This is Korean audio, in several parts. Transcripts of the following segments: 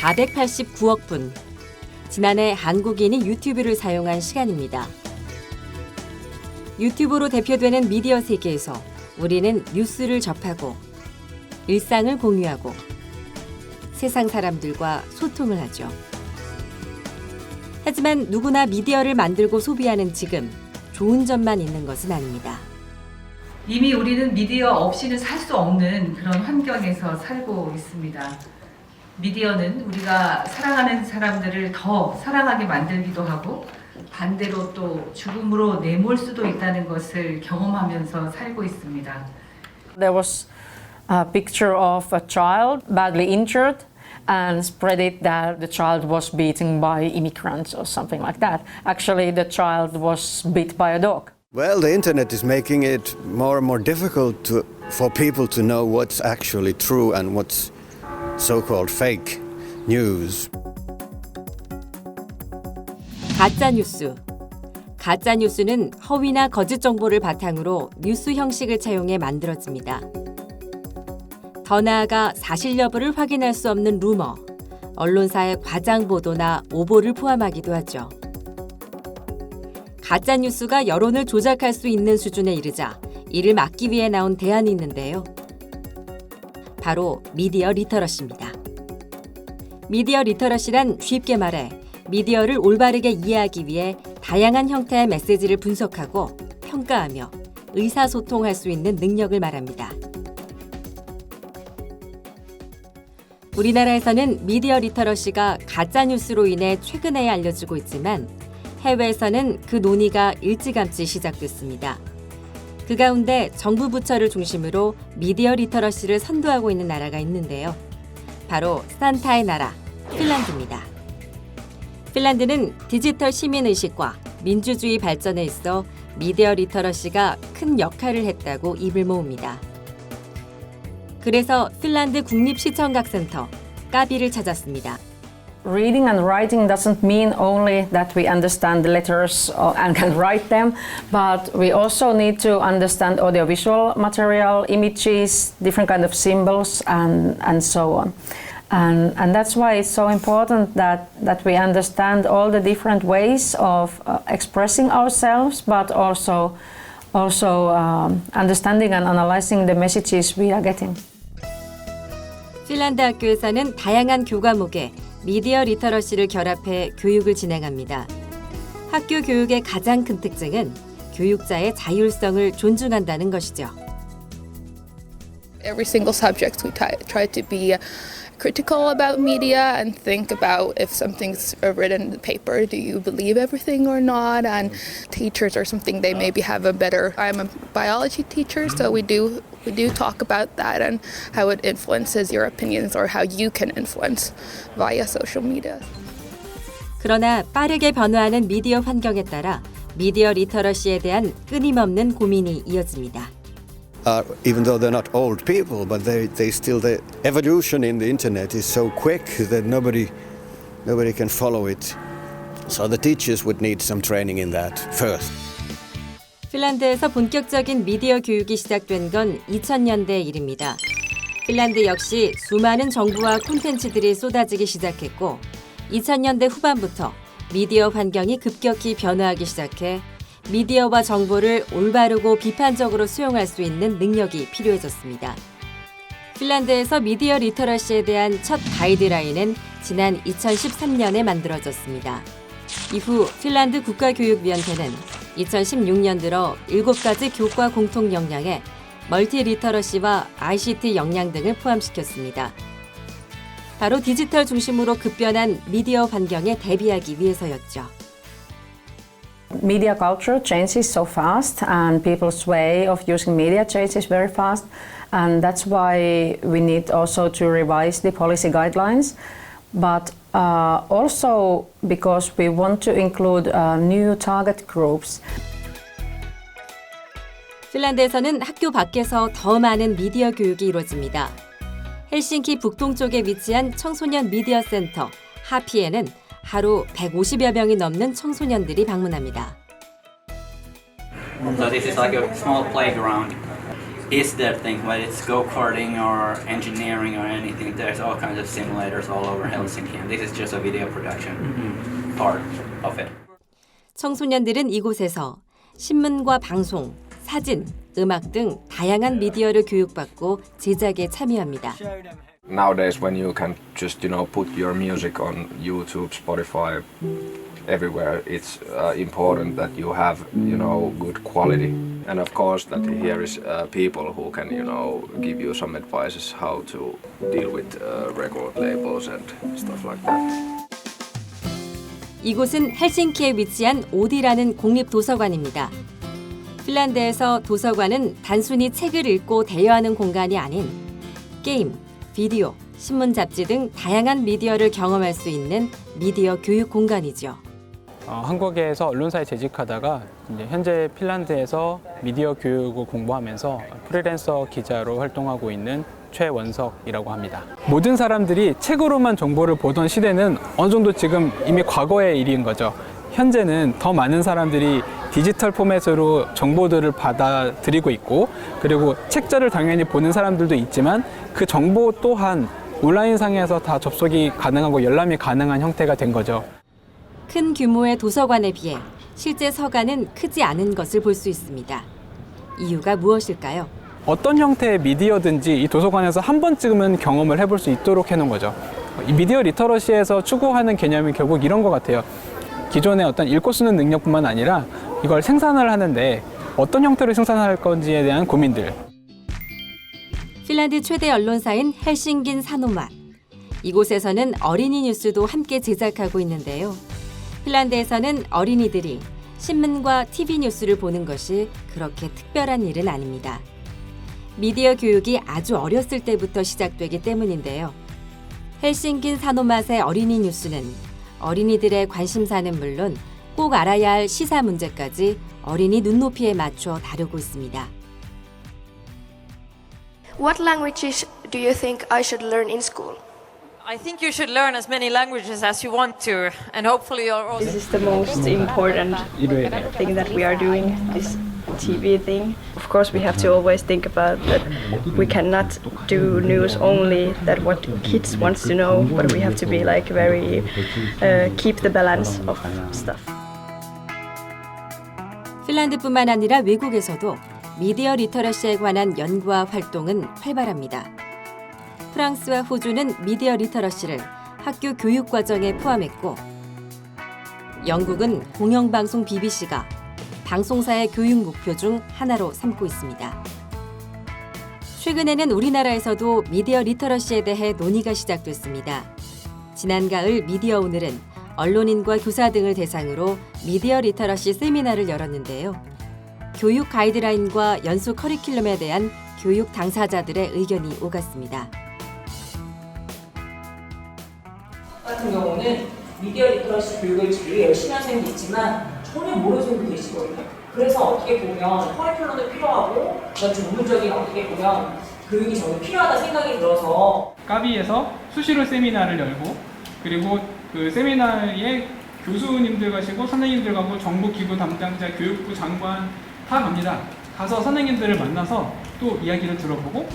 489억 분. 지난해 한국인이 유튜브를 사용한 시간입니다. 유튜브로 대표되는 미디어 세계에서 우리는 뉴스를 접하고 일상을 공유하고 세상 사람들과 소통을 하죠. 하지만 누구나 미디어를 만들고 소비하는 지금 좋은 점만 있는 것은 아닙니다. 이미 우리는 미디어 없이는 살 수 없는 그런 환경에서 살고 있습니다. 미디어는 우리가 사랑하는 사람들을 더 사랑하게 만들기도 하고 반대로 또 죽음으로 내몰 수도 있다는 것을 경험하면서 살고 있습니다. There was a picture of a child badly injured and spread it that the child was beaten by immigrants or something like that. Actually, the child was bit by a dog. Well, the internet is making it more and more difficult for people to know what's actually true and what's so-called fake news. 가짜 뉴스. 가짜 뉴스는 허위나 거짓 정보를 바탕으로 뉴스 형식을 차용해 만들어집니다. 더 나아가 사실 여부를 확인할 수 없는 루머, 언론사의 과장 보도나 오보를 포함하기도 하죠. 가짜 뉴스가 여론을 조작할 수 있는 수준에 이르자 이를 막기 위해 나온 대안이 있는데요. 바로 미디어 리터러시입니다. 미디어 리터러시란 쉽게 말해 미디어를 올바르게 이해하기 위해 다양한 형태의 메시지를 분석하고 평가하며 의사소통할 수 있는 능력을 말합니다. 우리나라에서는 미디어 리터러시가 가짜뉴스로 인해 최근에 알려지고 있지만 해외에서는 그 논의가 일찌감치 시작됐습니다. 그 가운데 정부 부처를 중심으로 미디어 리터러시를 선도하고 있는 나라가 있는데요. 바로 산타의 나라, 핀란드입니다. 핀란드는 디지털 시민의식과 민주주의 발전에 있어 미디어 리터러시가 큰 역할을 했다고 입을 모읍니다. 그래서 핀란드 국립시청각센터, 까비를 찾았습니다. Reading and writing doesn't mean only that we understand the letters and can write them, but we also need to understand audiovisual material, images, different kind of symbols, and so on. And that's why it's so important that we understand all the different ways of expressing ourselves, but also understanding and analyzing the messages we are getting. 핀란드 학교에서는 다양한 교과목에 미디어 리터러시를 결합해 교육을 진행합니다. 학교 교육의 가장 큰 특징은 교육자의 자율성을 존중한다는 것이죠. Every single subject we try to be critical about media and think about if something's written in the paper, do you believe everything or not? And teachers or something, they maybe have a better. I'm a biology teacher, so we do talk about that and how it influences your opinions or how you can influence via social media. 그러나 빠르게 변화하는 미디어 환경에 따라 미디어 리터러시에 대한 끊임없는 고민이 이어집니다. Even though they're not old people, but they still, the evolution in the internet is so quick that nobody can follow it. So the teachers would need some training in that first. 핀란드에서 본격적인 미디어 교육이 시작된 건 2000년대 일입니다. 핀란드 역시 수많은 정부와 콘텐츠들이 쏟아지기 시작했고 2000년대 후반부터 미디어 환경이 급격히 변화하기 시작해 미디어와 정보를 올바르고 비판적으로 수용할 수 있는 능력이 필요해졌습니다. 핀란드에서 미디어 리터러시에 대한 첫 가이드라인은 지난 2013년에 만들어졌습니다. 이후 핀란드 국가교육위원회는 2016년 들어 7가지 교과 공통 역량에 멀티 리터러시와 ICT 역량 등을 포함시켰습니다. 바로 디지털 중심으로 급변한 미디어 환경에 대비하기 위해서였죠. Media culture changes so fast and people's way of using media changes very fast, and that's why we need also to revise the policy guidelines, but also because we want to include new target groups. 핀란드에서는 학교 밖에서 더 많은 미디어 교육이 이루어집니다. 헬싱키 북동쪽에 위치한 청소년 미디어 센터 하피에는 하루 150여 명이 넘는 청소년들이 방문합니다. So this is like a small playground. is their thing, whether it's go-karting or engineering or anything. There's all kinds of simulators all over Helsinki, and this is just a video production part of it. 청소년들은 이곳에서 신문과 방송, 사진, 음악 등 다양한 미디어를 교육받고 제작에 참여합니다. Nowadays, when you can just put your music on YouTube, Spotify, everywhere, it's important that you have good quality, and of course that here is people who can give you some advices how to deal with record labels and stuff like that. 이곳은 헬싱키에 위치한 오디라는 공립도서관입니다. 핀란드에서 도서관은 단순히 책을 읽고 대여하는 공간이 아닌 게임, 비디오, 신문, 잡지 등 다양한 미디어를 경험할 수 있는 미디어 교육 공간이죠. 한국에서 언론사에 재직하다가 이제 현재 핀란드에서 미디어 교육을 공부하면서 프리랜서 기자로 활동하고 있는 최원석이라고 합니다. 모든 사람들이 책으로만 정보를 보던 시대는 어느 정도 지금 이미 과거의 일인 거죠. 현재는 더 많은 사람들이 디지털 포맷으로 정보들을 받아들이고 있고, 그리고 책자를 당연히 보는 사람들도 있지만 그 정보 또한 온라인상에서 다 접속이 가능하고 열람이 가능한 형태가 된 거죠. 큰 규모의 도서관에 비해 실제 서간은 크지 않은 것을 볼 수 있습니다. 이유가 무엇일까요? 어떤 형태의 미디어든지 이 도서관에서 한 번쯤은 경험을 해볼 수 있도록 해놓은 거죠. 이 미디어 리터러시에서 추구하는 개념이 결국 이런 것 같아요. 기존의 어떤 읽고 쓰는 능력뿐만 아니라 이걸 생산을 하는데 어떤 형태로 생산할 건지에 대한 고민들. 핀란드 최대 언론사인 헬싱긴 사노맛. 이곳에서는 어린이 뉴스도 함께 제작하고 있는데요. 핀란드에서는 어린이들이 신문과 TV 뉴스를 보는 것이 그렇게 특별한 일은 아닙니다. 미디어 교육이 아주 어렸을 때부터 시작되기 때문인데요. 헬싱긴 사노맛의 어린이 뉴스는 어린이들의 관심사는 물론 꼭 알아야 할 시사 문제까지 어린이 눈높이에 맞춰 다루고 있습니다. What languages do you think I should learn in school? I think you should learn as many languages as you want to, and hopefully you're also... This is the most important thing that we are doing, this TV thing. Of course, we have to always think about that we cannot do news only that what kids want to know, but we have to be like very, keep the balance of stuff. 핀란드뿐만 아니라 외국에서도 미디어 리터러시에 관한 연구와 활동은 활발합니다. 프랑스와 호주는 미디어 리터러시를 학교 교육 과정에 포함했고, 영국은 공영방송 BBC가 방송사의 교육 목표 중 하나로 삼고 있습니다. 최근에는 우리나라에서도 미디어 리터러시에 대해 논의가 시작됐습니다. 지난 가을 미디어 오늘은 언론인과 교사 등을 대상으로 미디어 리터러시 세미나를 열었는데요. 교육 가이드라인과 연수 커리큘럼에 대한 교육 당사자들의 의견이 오갔습니다. 같은 경우는 미디어 리터러시 교육을 제일 열심히 하는 쌤도 있지만 전혀 모르는 쌤도 계시거든요. 그래서 어떻게 보면 커리큘럼도 필요하고 그런 전문적인 어떻게 보면 교육이 저는 필요하다 생각이 들어서 까비에서 수시로 세미나를 열고, 그리고 그 세미나에 교수님들 가시고 선생님들 가고 정부기구 담당자, 교육부 장관 다 갑니다. 가서 선생님들을 만나서 또 이야기를 들어보고.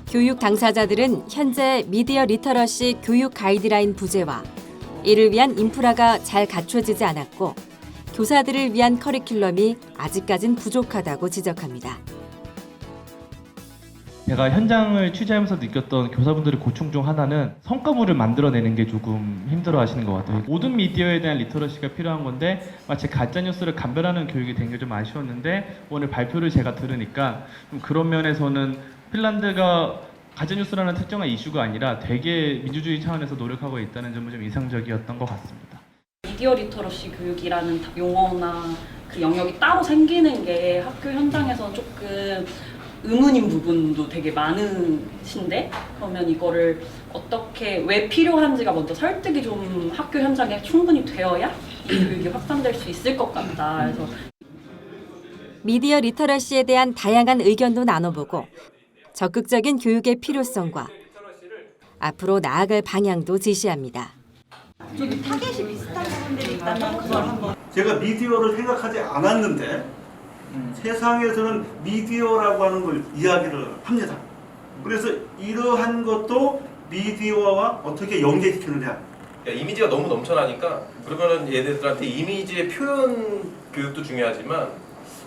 교육 당사자들은 현재 미디어 리터러시 교육 가이드라인 부재와 이를 위한 인프라가 잘 갖춰지지 않았고 교사들을 위한 커리큘럼이 아직까진 부족하다고 지적합니다. 제가 현장을 취재하면서 느꼈던 교사분들의 고충 중 하나는 성과물을 만들어내는 게 조금 힘들어하시는 것 같아요. 모든 미디어에 대한 리터러시가 필요한 건데 마치 가짜뉴스를 감별하는 교육이 된 게 좀 아쉬웠는데, 오늘 발표를 제가 들으니까 좀 그런 면에서는 핀란드가 가짜뉴스라는 특정한 이슈가 아니라 되게 민주주의 차원에서 노력하고 있다는 점은 좀 인상적이었던 것 같습니다. 미디어 리터러시 교육이라는 용어나 그 영역이 따로 생기는 게 학교 현장에서 조금 의문인 부분도 되게 많으신데, 그러면 이거를 어떻게 왜 필요한지가 먼저 설득이 좀 학교 현장에 충분히 되어야 이 교육이 확산될 수 있을 것 같다. 그래서 미디어 리터러시에 대한 다양한 의견도 나눠보고 적극적인 교육의 필요성과 앞으로 나아갈 방향도 제시합니다. 타겟이 비슷한 부분들이 있다면 그걸 한번. 제가 미디어를 생각하지 않았는데 세상에서는 미디어라고 하는 걸 이야기를 합니다. 그래서 이러한 것도 미디어와 어떻게 연계시키느냐. 이미지가 너무 넘쳐나니까 그러면은 얘네들한테 이미지의 표현 교육도 중요하지만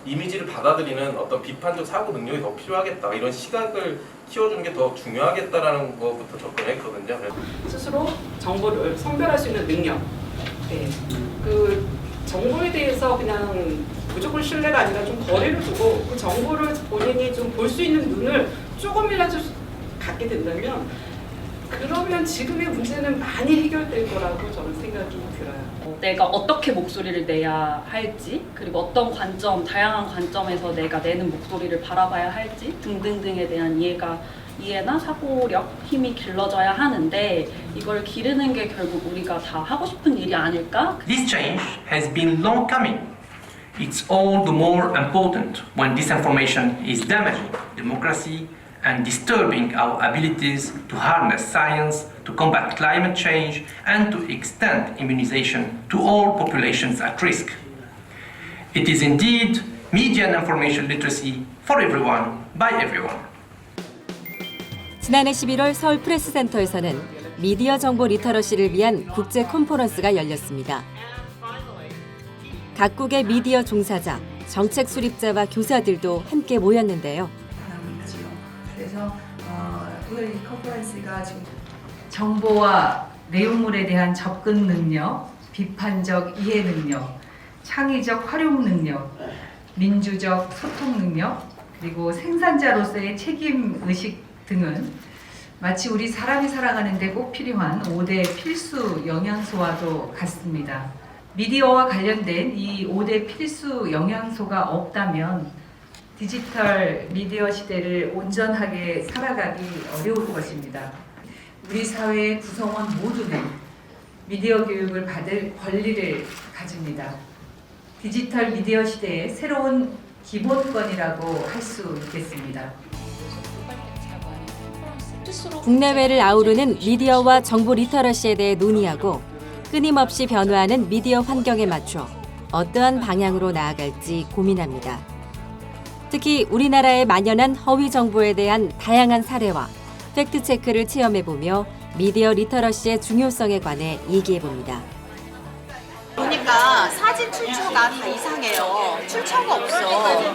이미지를 받아들이는 어떤 비판적 사고 능력이 더 필요하겠다. 이런 시각을 키워주는 게 더 중요하겠다라는 것부터 접근했거든요. 스스로 정보를 선별할 수 있는 능력. 네. 그 정보에 대해서 그냥 무조건 신뢰가 아니라 좀 거리를 두고 그 정보를 본인이 좀 볼 수 있는 눈을 조금이라도 갖게 된다면 그러면 지금의 문제는 많이 해결될 거라고 저는 생각이 들어요. 내가 어떻게 목소리를 내야 할지, 그리고 어떤 관점, 다양한 관점에서 내가 내는 목소리를 바라봐야 할지 등등등에 대한 이해나 사고력, 힘이 길러져야 하는데 이걸 기르는 게 결국 우리가 다 하고 싶은 일이 아닐까? This change has been long coming. It's all the more important when disinformation is damaging democracy and disturbing our abilities to harness science, to combat climate change, and to extend immunization to all populations at risk. It is indeed media and information literacy for everyone, by everyone. 지난해 11월 서울 프레스센터에서는 미디어 정보 리터러시를 위한 국제 컨퍼런스가 열렸습니다. 각국의 미디어 종사자, 정책 수립자와 교사들도 함께 모였는데요. 그래서 오늘 이 컨퍼런스가 지금 정보와 내용물에 대한 접근 능력, 비판적 이해 능력, 창의적 활용 능력, 민주적 소통 능력, 그리고 생산자로서의 책임 의식 등은 마치 우리 사람이 살아가는 데 꼭 필요한 5대 필수 영양소와도 같습니다. 미디어와 관련된 이 5대 필수 영양소가 없다면 디지털 미디어 시대를 온전하게 살아가기 어려울 것입니다. 우리 사회의 구성원 모두는 미디어 교육을 받을 권리를 가집니다. 디지털 미디어 시대의 새로운 기본권이라고 할 수 있겠습니다. 국내외를 아우르는 미디어와 정보 리터러시에 대해 논의하고 끊임없이 변화하는 미디어 환경에 맞춰 어떠한 방향으로 나아갈지 고민합니다. 특히 우리나라에 만연한 허위 정보에 대한 다양한 사례와 팩트체크를 체험해보며 미디어 리터러시의 중요성에 관해 얘기해봅니다. 보니까 사진 출처가 다 이상해요. 출처가 없어.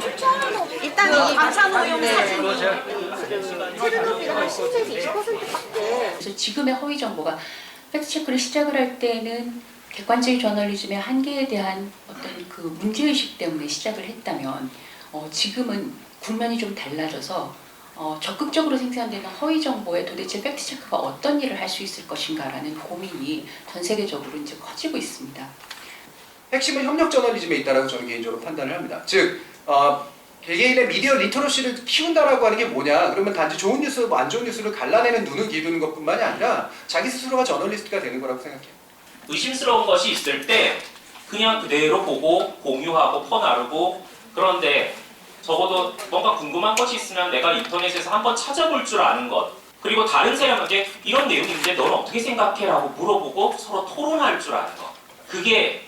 일단 이 방사능용 사진이 테르노빌은 한 10에서 20%밖에. 그래서 지금의 허위 정보가 팩트체크를 시작을 할 때는 객관적인 저널리즘의 한계에 대한 어떤 그 문제의식 때문에 시작을 했다면 지금은 국면이 좀 달라져서 적극적으로 생산되는 허위 정보에 도대체 팩트체크가 어떤 일을 할 수 있을 것인가라는 고민이 전 세계적으로 이제 커지고 있습니다. 핵심은 협력 저널리즘에 있다라고 저는 개인적으로 판단을 합니다. 즉 개개인의 미디어 리터러시를 키운다라고 하는 게 뭐냐? 그러면 단지 좋은 뉴스, 안 좋은 뉴스를 갈라내는 눈을 기르는 것뿐만이 아니라 자기 스스로가 저널리스트가 되는 거라고 생각해요. 의심스러운 것이 있을 때 그냥 그대로 보고 공유하고 퍼나르고, 그런데 적어도 뭔가 궁금한 것이 있으면 내가 인터넷에서 한번 찾아볼 줄 아는 것, 그리고 다른 사람에게 이런 내용인데 너는 어떻게 생각해? 라고 물어보고 서로 토론할 줄 아는 것, 그게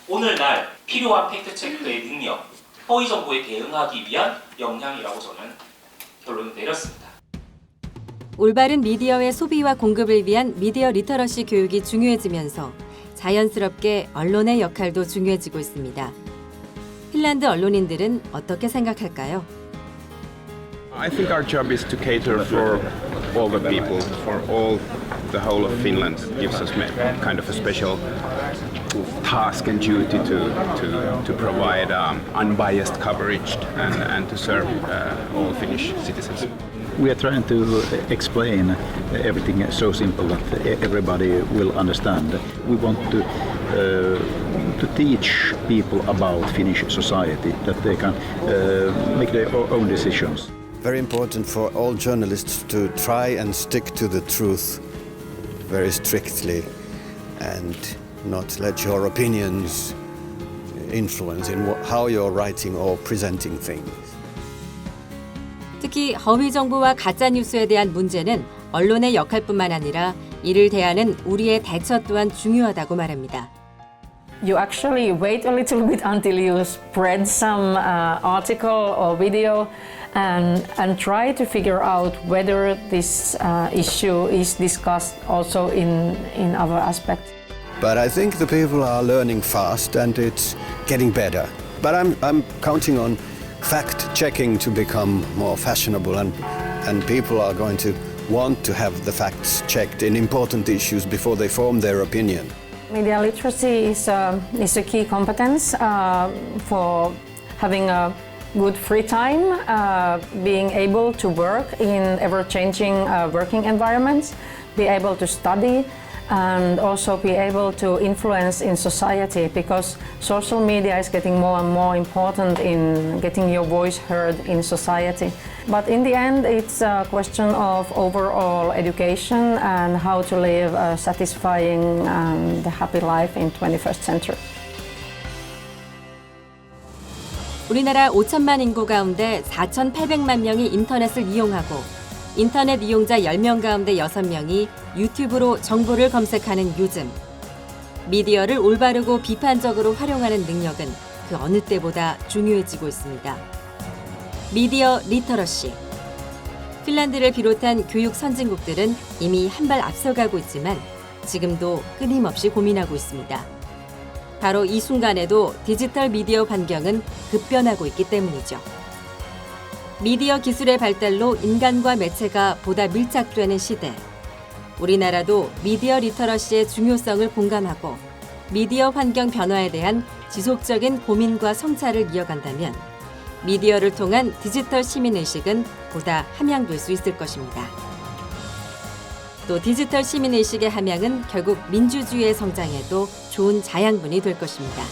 오늘날 필요한 팩트체크의 능력, 허위 정보에 대응하기 위한 역량이라고 저는 결론을 내렸습니다. 올바른 미디어의 소비와 공급을 위한 미디어 리터러시 교육이 중요해지면서 자연스럽게 언론의 역할도 중요해지고 있습니다. 핀란드 언론인들은 어떻게 생각할까요? I think our job is to cater for all the people, for all the whole of Finland. It gives us kind of a special task and duty to provide unbiased coverage and to serve all Finnish citizens. We are trying to explain everything so simple that everybody will understand. We want to teach people about Finnish society, that they can make their own decisions. Very important for all journalists to try and stick to the truth very strictly and not let your opinions influence in how you're writing or presenting things. 특히 허위 정보와 가짜 뉴스에 대한 문제는 언론의 역할뿐만 아니라 이를 대하는 우리의 대처 또한 중요하다고 말합니다. You actually wait a little bit until you spread some article or video and try to figure out whether this issue is discussed also in other aspects. But I think the people are learning fast and it's getting better. But I'm counting on fact-checking to become more fashionable and people are going to want to have the facts checked in important issues before they form their opinion. Media literacy is a key competence for having a good free time, being able to work in ever-changing working environments, be able to study, and also be able to influence in society, because social media is getting more and more important in getting your voice heard in society. But in the end, it's a question of overall education and how to live a satisfying and happy life in 21st century. 우리나라 5천만 인구 가운데 4,800만 명이 인터넷을 이용하고 인터넷 이용자 10명 가운데 6명이 유튜브로 정보를 검색하는 요즘. 미디어를 올바르고 비판적으로 활용하는 능력은 그 어느 때보다 중요해지고 있습니다. 미디어 리터러시. 핀란드를 비롯한 교육 선진국들은 이미 한 발 앞서가고 있지만 지금도 끊임없이 고민하고 있습니다. 바로 이 순간에도 디지털 미디어 환경은 급변하고 있기 때문이죠. 미디어 기술의 발달로 인간과 매체가 보다 밀착되는 시대. 우리나라도 미디어 리터러시의 중요성을 공감하고 미디어 환경 변화에 대한 지속적인 고민과 성찰을 이어간다면 미디어를 통한 디지털 시민의식은 보다 함양될 수 있을 것입니다. 또 디지털 시민의식의 함양은 결국 민주주의의 성장에도 좋은 자양분이 될 것입니다.